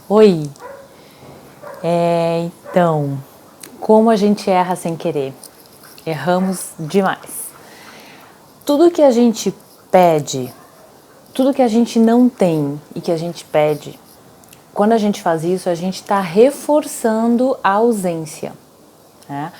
Oi! Então, como a gente erra sem querer? Erramos demais. Tudo que a gente pede, tudo que a gente não tem e que a gente pede, quando a gente faz isso, a gente está reforçando a ausência, né?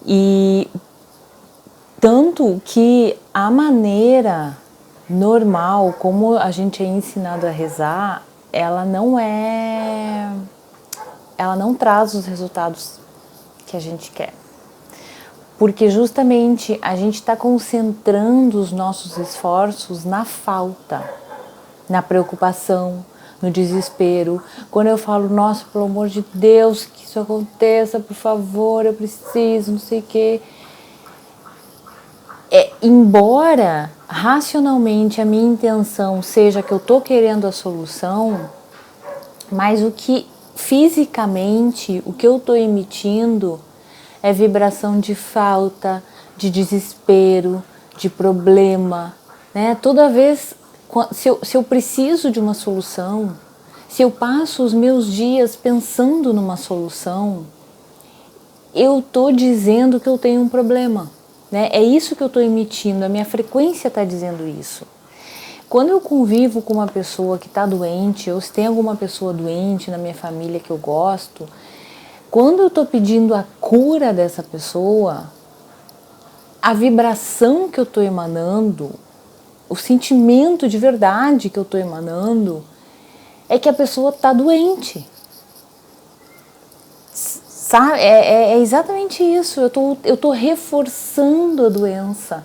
E tanto que a maneira normal, como a gente é ensinado a rezar, ela não traz os resultados que a gente quer. Porque justamente a gente está concentrando os nossos esforços na falta, na preocupação, no desespero. Quando eu falo, nossa, pelo amor de Deus, que isso aconteça, por favor, eu preciso, não sei o quê. Embora racionalmente a minha intenção seja que eu estou querendo a solução, mas o que fisicamente, o que eu estou emitindo é vibração de falta, de desespero, de problema, né? Toda vez, se eu preciso de uma solução, se eu passo os meus dias pensando numa solução, eu estou dizendo que eu tenho um problema, né? É isso que eu estou emitindo, a minha frequência está dizendo isso. Quando eu convivo com uma pessoa que está doente, ou se tem alguma pessoa doente na minha família que eu gosto, quando eu estou pedindo a cura dessa pessoa, a vibração que eu estou emanando, o sentimento de verdade que eu estou emanando, é que a pessoa está doente. Sabe? É exatamente isso. Eu tô reforçando a doença.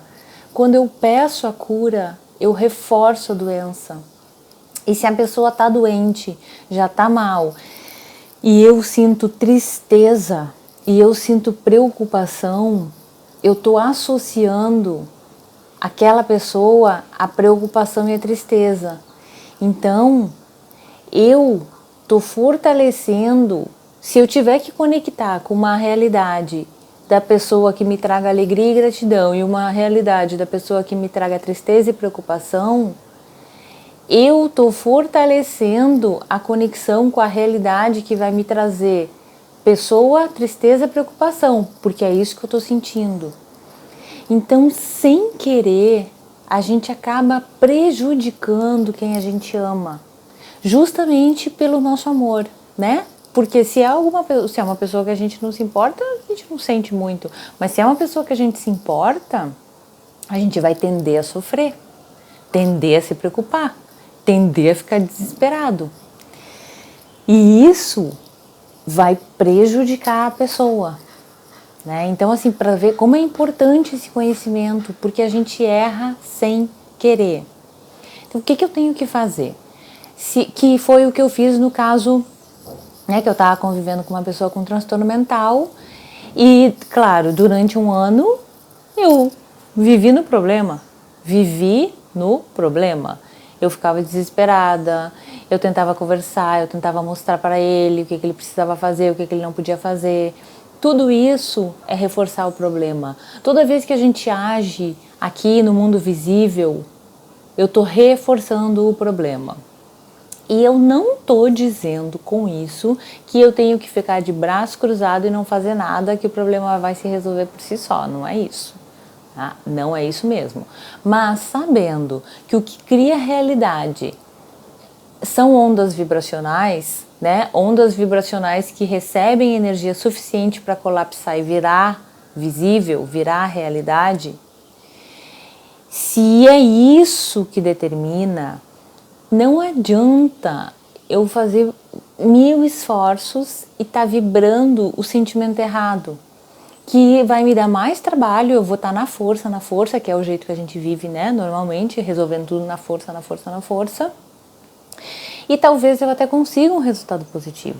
Quando eu peço a cura, eu reforço a doença. E se a pessoa está doente, já está mal, e eu sinto tristeza, e eu sinto preocupação, eu estou associando aquela pessoa à preocupação e à tristeza. Então, eu estou fortalecendo. Se eu tiver que conectar com uma realidade da pessoa que me traga alegria e gratidão e uma realidade da pessoa que me traga tristeza e preocupação, eu estou fortalecendo a conexão com a realidade que vai me trazer pessoa, tristeza e preocupação, porque é isso que eu estou sentindo. Então, sem querer, a gente acaba prejudicando quem a gente ama, justamente pelo nosso amor, né? Porque se é uma pessoa que a gente não se importa, a gente não sente muito. Mas se é uma pessoa que a gente se importa, a gente vai tender a sofrer, tender a se preocupar, tender a ficar desesperado. E isso vai prejudicar a pessoa, né? Então, assim, para ver como é importante esse conhecimento, porque a gente erra sem querer. Então, o que eu tenho que fazer? Que foi o que eu fiz no caso, né, que eu estava convivendo com uma pessoa com transtorno mental e, claro, durante um ano eu vivi no problema. Eu ficava desesperada, eu tentava conversar, eu tentava mostrar para ele o que ele precisava fazer, o que ele não podia fazer. Tudo isso é reforçar o problema. Toda vez que a gente age aqui no mundo visível, eu estou reforçando o problema. E eu não estou dizendo com isso que eu tenho que ficar de braço cruzado e não fazer nada, que o problema vai se resolver por si só. Não é isso. Tá? Não é isso mesmo. Mas sabendo que o que cria realidade são ondas vibracionais, né? Ondas vibracionais que recebem energia suficiente para colapsar e virar visível, virar realidade. Se é isso que determina, não adianta eu fazer 1000 esforços e estar vibrando o sentimento errado, que vai me dar mais trabalho. Eu vou estar na força, que é o jeito que a gente vive, né? Normalmente, resolvendo tudo na força. E talvez eu até consiga um resultado positivo.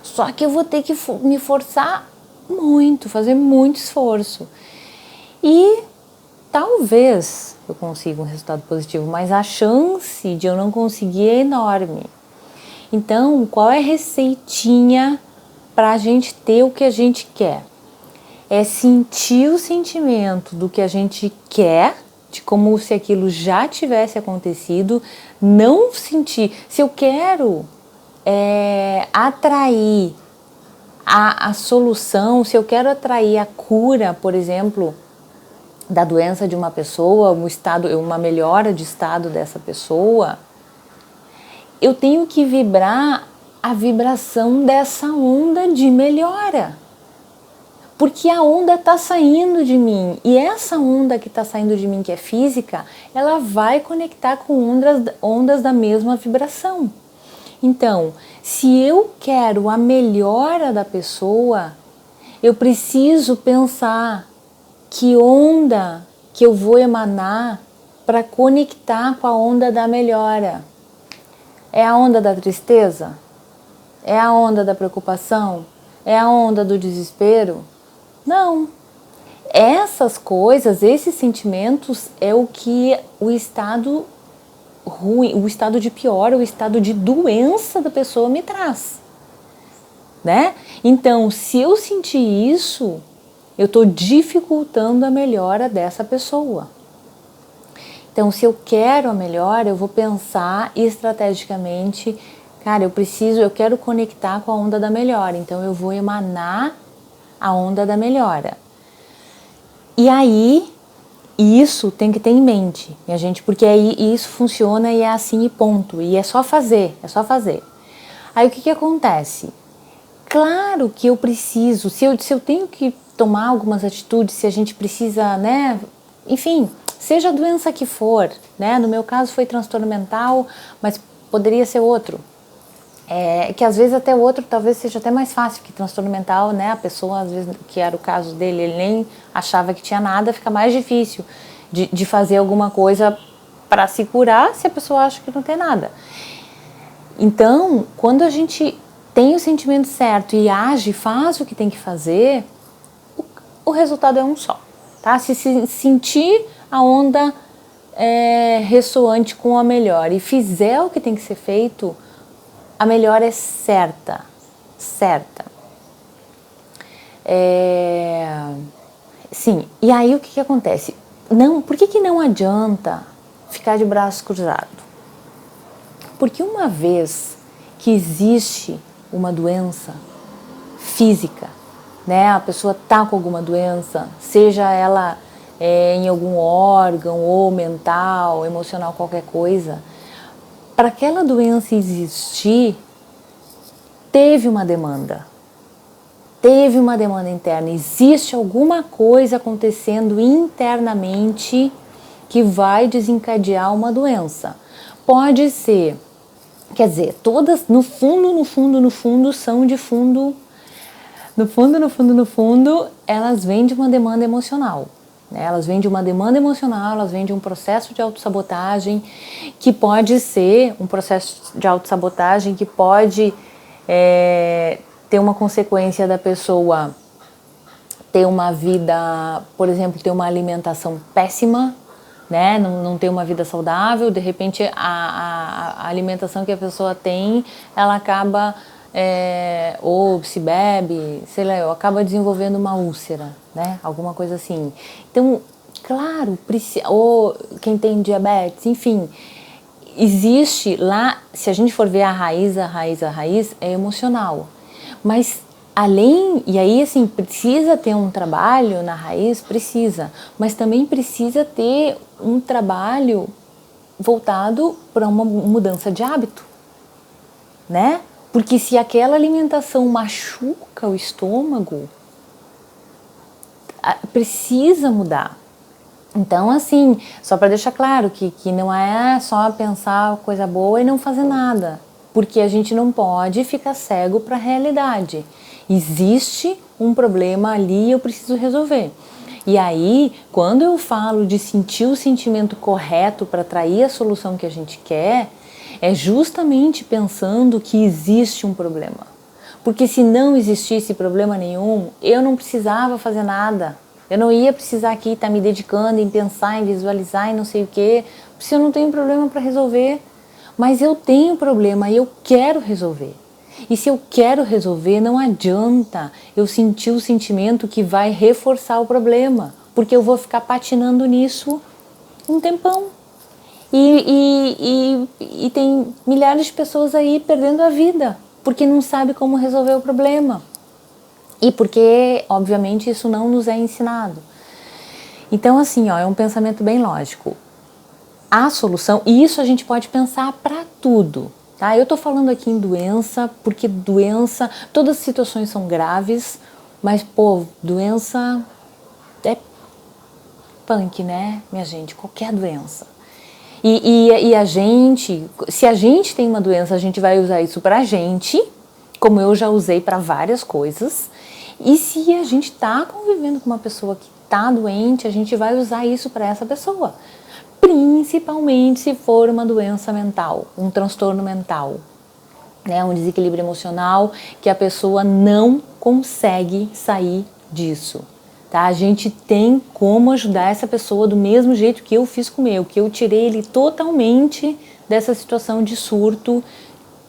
Só que eu vou ter que me forçar muito, fazer muito esforço. E talvez eu consiga um resultado positivo, mas a chance de eu não conseguir é enorme. Então, qual é a receitinha para a gente ter o que a gente quer? É sentir o sentimento do que a gente quer, de como se aquilo já tivesse acontecido, não sentir. Se eu quero atrair a solução, se eu quero atrair a cura, por exemplo, da doença de uma pessoa, uma melhora de estado dessa pessoa, eu tenho que vibrar a vibração dessa onda de melhora. Porque a onda está saindo de mim, e essa onda que está saindo de mim, que é física, ela vai conectar com ondas da mesma vibração. Então, se eu quero a melhora da pessoa, eu preciso pensar que onda que eu vou emanar para conectar com a onda da melhora. É a onda da tristeza? É a onda da preocupação? É a onda do desespero? Não. Essas coisas, esses sentimentos é o que o estado ruim, o estado de pior, o estado de doença da pessoa me traz, né? Então, se eu sentir isso, eu estou dificultando a melhora dessa pessoa. Então, se eu quero a melhora, eu vou pensar estrategicamente, cara, eu quero conectar com a onda da melhora, então eu vou emanar a onda da melhora. E aí, isso tem que ter em mente, minha gente, porque aí isso funciona e é assim e ponto. E é só fazer, é só fazer. Aí o que acontece? Claro que eu preciso, se eu tenho que tomar algumas atitudes, se a gente precisa, né, enfim, seja a doença que for, né, no meu caso foi transtorno mental, mas poderia ser outro. Que às vezes até o outro talvez seja até mais fácil, que transtorno mental, né, a pessoa às vezes, que era o caso dele, ele nem achava que tinha nada, fica mais difícil de fazer alguma coisa para se curar se a pessoa acha que não tem nada. Então, quando a gente tem o sentimento certo e age, faz o que tem que fazer, o resultado é um só, tá? Se sentir a onda ressoante com a melhora e fizer o que tem que ser feito, a melhora é certa. Sim, e aí o que acontece? Por que não adianta ficar de braço cruzado? Porque uma vez que existe uma doença física, né, a pessoa está com alguma doença, seja ela em algum órgão, ou mental, emocional, qualquer coisa, para aquela doença existir, teve uma demanda interna, existe alguma coisa acontecendo internamente que vai desencadear uma doença. Pode ser, quer dizer, todas no fundo são de fundo, no fundo, elas vêm de uma demanda emocional. Elas vêm de uma demanda emocional, elas vêm de um processo de autossabotagem, que pode ser um processo de autossabotagem que pode ter uma consequência da pessoa ter uma vida, por exemplo, ter uma alimentação péssima, né? Não ter uma vida saudável, de repente a alimentação que a pessoa tem, ela acaba, ou se bebe, sei lá, acaba desenvolvendo uma úlcera, né? Alguma coisa assim. Então, claro, ou quem tem diabetes, enfim, existe lá, se a gente for ver a raiz é emocional. Mas e aí assim, precisa ter um trabalho na raiz, precisa, mas também precisa ter um trabalho voltado para uma mudança de hábito, né? Porque se aquela alimentação machuca o estômago, precisa mudar. Então, assim, só para deixar claro que não é só pensar coisa boa e não fazer nada, porque a gente não pode ficar cego para a realidade. Existe um problema ali e eu preciso resolver. E aí, quando eu falo de sentir o sentimento correto para atrair a solução que a gente quer, é justamente pensando que existe um problema. Porque se não existisse problema nenhum, eu não precisava fazer nada. Eu não ia precisar aqui estar me dedicando em pensar, em visualizar e não sei o quê, se eu não tenho problema para resolver. Mas eu tenho problema e eu quero resolver. E se eu quero resolver, não adianta eu sentir o sentimento que vai reforçar o problema, porque eu vou ficar patinando nisso um tempão. E tem milhares de pessoas aí perdendo a vida, porque não sabe como resolver o problema. E porque, obviamente, isso não nos é ensinado. Então, assim, ó, é um pensamento bem lógico. A solução, e isso a gente pode pensar para tudo, tá? Eu tô falando aqui em doença, porque doença, todas as situações são graves, mas, pô, doença é punk, né, minha gente? Qualquer doença. E a gente, se a gente tem uma doença, a gente vai usar isso pra gente, como eu já usei para várias coisas. E se a gente tá convivendo com uma pessoa que tá doente, a gente vai usar isso para essa pessoa. Principalmente se for uma doença mental, um transtorno mental, né, um desequilíbrio emocional que a pessoa não consegue sair disso. Tá? A gente tem como ajudar essa pessoa do mesmo jeito que eu fiz com o meu, que eu tirei ele totalmente dessa situação de surto,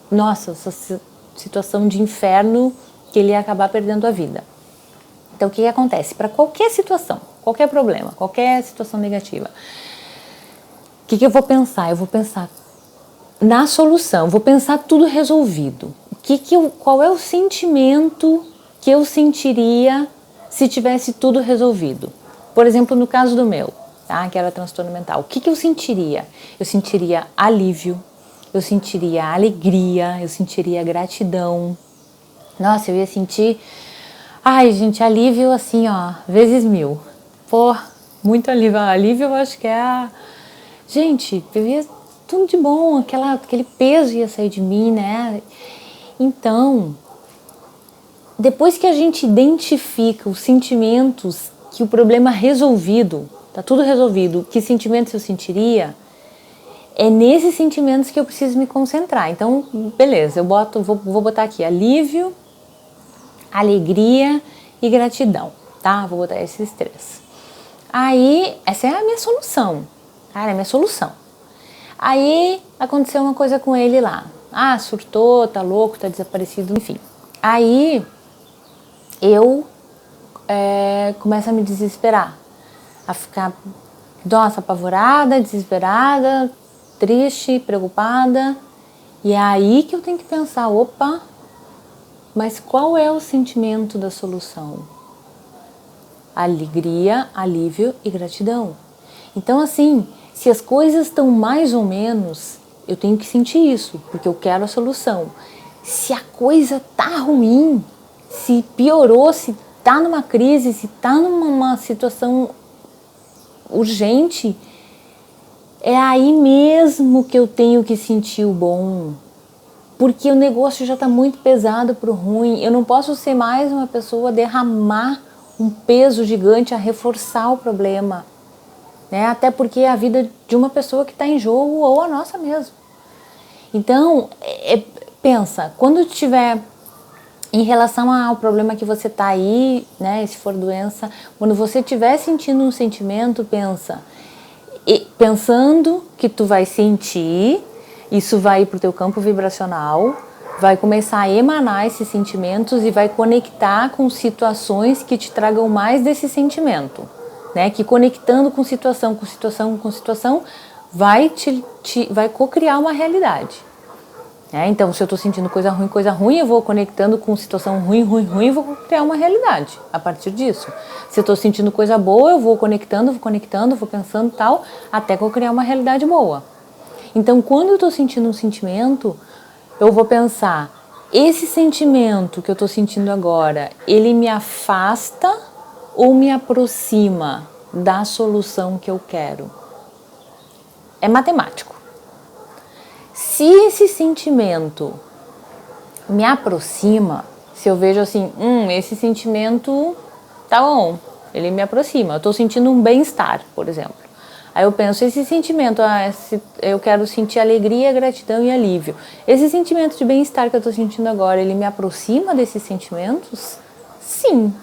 nossa, essa situação de inferno que ele ia acabar perdendo a vida. Então o que acontece? Para qualquer situação, qualquer problema, qualquer situação negativa, o que eu vou pensar? Eu vou pensar na solução, vou pensar tudo resolvido. Qual é o sentimento que eu sentiria se tivesse tudo resolvido? Por exemplo, no caso do meu, tá? Que era transtorno mental. O que eu sentiria? Eu sentiria alívio, eu sentiria alegria, eu sentiria gratidão. Nossa, eu ia sentir, ai gente, alívio assim, ó, vezes 1000. Pô, muito alívio. Alívio eu acho que é gente, eu ia tudo de bom, aquele peso ia sair de mim, né? Então, depois que a gente identifica os sentimentos, que o problema resolvido, tá tudo resolvido, que sentimentos eu sentiria, é nesses sentimentos que eu preciso me concentrar. Então, beleza, vou botar aqui alívio, alegria e gratidão, tá? Vou botar esses 3. Aí, essa é a minha solução, cara, é a minha solução. Aí, aconteceu uma coisa com ele lá. Ah, surtou, tá louco, tá desaparecido, enfim. Aí, eu começo a me desesperar, a ficar, nossa, apavorada, desesperada, triste, preocupada. E é aí que eu tenho que pensar, opa, mas qual é o sentimento da solução? Alegria, alívio e gratidão. Então, assim, se as coisas estão mais ou menos, eu tenho que sentir isso, porque eu quero a solução. Se a coisa tá ruim, se piorou, se tá numa crise, se tá numa situação urgente, é aí mesmo que eu tenho que sentir o bom. Porque o negócio já tá muito pesado pro ruim. Eu não posso ser mais uma pessoa, derramar um peso gigante a reforçar o problema. Né? Até porque é a vida de uma pessoa que está em jogo ou a nossa mesmo. Então, pensa, quando tiver em relação ao problema que você está aí, né, se for doença, quando você estiver sentindo um sentimento, pensando que tu vai sentir, isso vai ir para o teu campo vibracional, vai começar a emanar esses sentimentos e vai conectar com situações que te tragam mais desse sentimento. Né, que conectando com situação, vai co-criar uma realidade. Então, se eu estou sentindo coisa ruim, eu vou conectando com situação ruim, e vou criar uma realidade a partir disso. Se eu estou sentindo coisa boa, eu vou conectando, vou pensando tal, até co-criar uma realidade boa. Então, quando eu estou sentindo um sentimento, eu vou pensar, esse sentimento que eu estou sentindo agora, ele me afasta ou me aproxima da solução que eu quero? É matemático. Se esse sentimento me aproxima, se eu vejo assim, esse sentimento tá bom, ele me aproxima, eu estou sentindo um bem-estar, por exemplo. Aí eu penso, esse sentimento, eu quero sentir alegria, gratidão e alívio. Esse sentimento de bem-estar que eu estou sentindo agora, ele me aproxima desses sentimentos? Sim.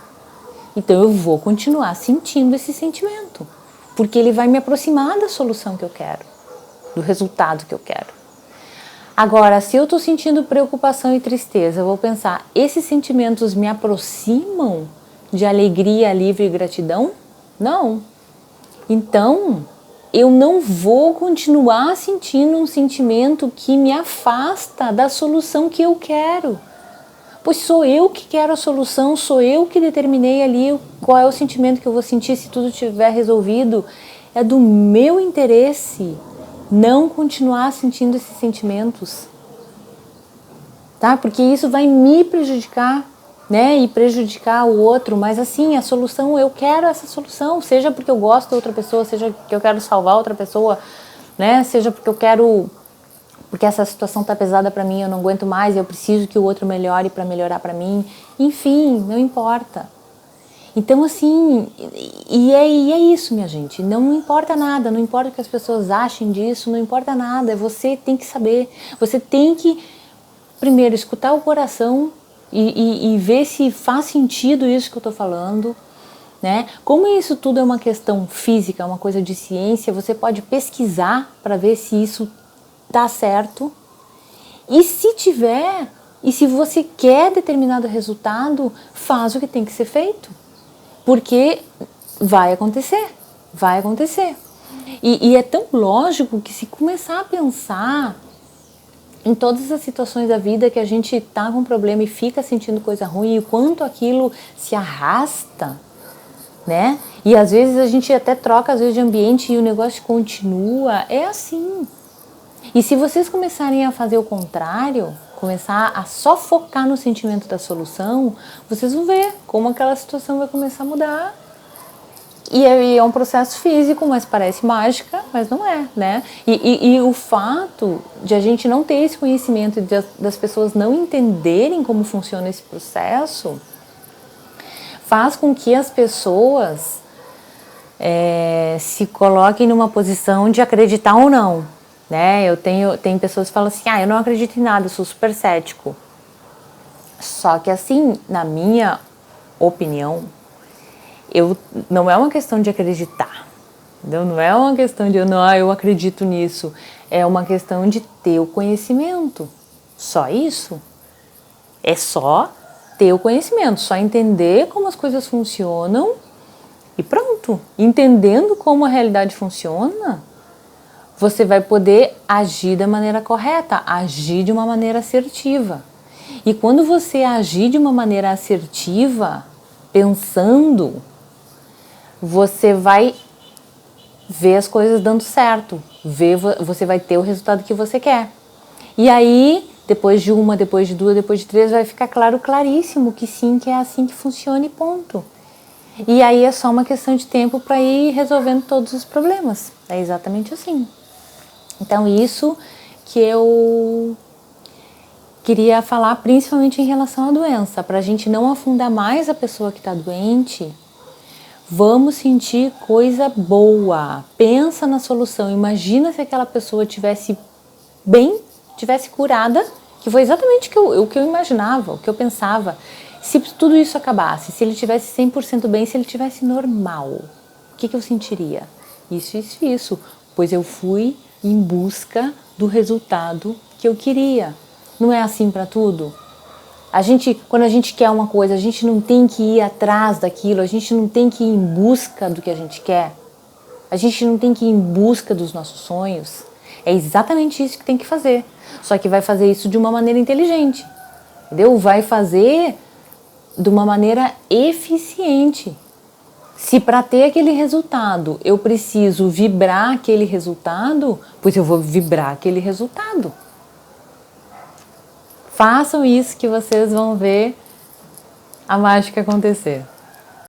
Então eu vou continuar sentindo esse sentimento, porque ele vai me aproximar da solução que eu quero, do resultado que eu quero. Agora, se eu estou sentindo preocupação e tristeza, eu vou pensar, esses sentimentos me aproximam de alegria, alívio e gratidão? Não. Então, eu não vou continuar sentindo um sentimento que me afasta da solução que eu quero. Pois sou eu que quero a solução, sou eu que determinei ali qual é o sentimento que eu vou sentir se tudo estiver resolvido. É do meu interesse não continuar sentindo esses sentimentos, tá? Porque isso vai me prejudicar, né? E prejudicar o outro, mas assim, a solução, eu quero essa solução, seja porque eu gosto da outra pessoa, seja porque eu quero salvar outra pessoa, né? Seja porque eu quero, porque essa situação tá pesada para mim, eu não aguento mais, eu preciso que o outro melhore para melhorar para mim. Enfim, não importa. Então assim, e é isso, minha gente, não importa nada, não importa o que as pessoas achem disso, não importa nada, você tem que saber, você tem que primeiro escutar o coração e ver se faz sentido isso que eu estou falando, né? Como isso tudo é uma questão física, uma coisa de ciência, você pode pesquisar para ver se isso tá certo, e se tiver, e se você quer determinado resultado, faz o que tem que ser feito. Porque vai acontecer, vai acontecer. E é tão lógico que se começar a pensar em todas as situações da vida que a gente tá com problema e fica sentindo coisa ruim, e o quanto aquilo se arrasta, né? E às vezes a gente até troca às vezes de ambiente e o negócio continua, é assim. E se vocês começarem a fazer o contrário, começar a só focar no sentimento da solução, vocês vão ver como aquela situação vai começar a mudar. E é um processo físico, mas parece mágica, mas não é, né? E o fato de a gente não ter esse conhecimento, das pessoas não entenderem como funciona esse processo, faz com que as pessoas se coloquem numa posição de acreditar ou não. Né? Tem pessoas que falam assim, eu não acredito em nada, eu sou super cético. Só que assim, na minha opinião, não é uma questão de acreditar, entendeu? Não é uma questão de eu acredito nisso, é uma questão de ter o conhecimento, só isso. É só ter o conhecimento, só entender como as coisas funcionam e pronto. Entendendo como a realidade funciona, você vai poder agir da maneira correta, agir de uma maneira assertiva. E quando você agir de uma maneira assertiva, pensando, você vai ver as coisas dando certo, você vai ter o resultado que você quer. E aí, depois de uma, depois de duas, depois de três, vai ficar claríssimo que sim, que é assim que funciona e ponto. E aí é só uma questão de tempo para ir resolvendo todos os problemas. É exatamente assim. Então isso que eu queria falar principalmente em relação à doença, para a gente não afundar mais a pessoa que está doente. Vamos sentir coisa boa, pensa na solução, imagina se aquela pessoa tivesse bem, tivesse curada, que foi exatamente o que eu imaginava, o que eu pensava. Se tudo isso acabasse, se ele tivesse 100% bem, se ele tivesse normal, o que eu sentiria? Isso, pois eu fui em busca do resultado que eu queria. Não é assim para tudo? Quando a gente quer uma coisa, a gente não tem que ir atrás daquilo, a gente não tem que ir em busca do que a gente quer, a gente não tem que ir em busca dos nossos sonhos. É exatamente isso que tem que fazer. Só que vai fazer isso de uma maneira inteligente, entendeu? Vai fazer de uma maneira eficiente. Se para ter aquele resultado eu preciso vibrar aquele resultado, pois eu vou vibrar aquele resultado. Façam isso que vocês vão ver a mágica acontecer.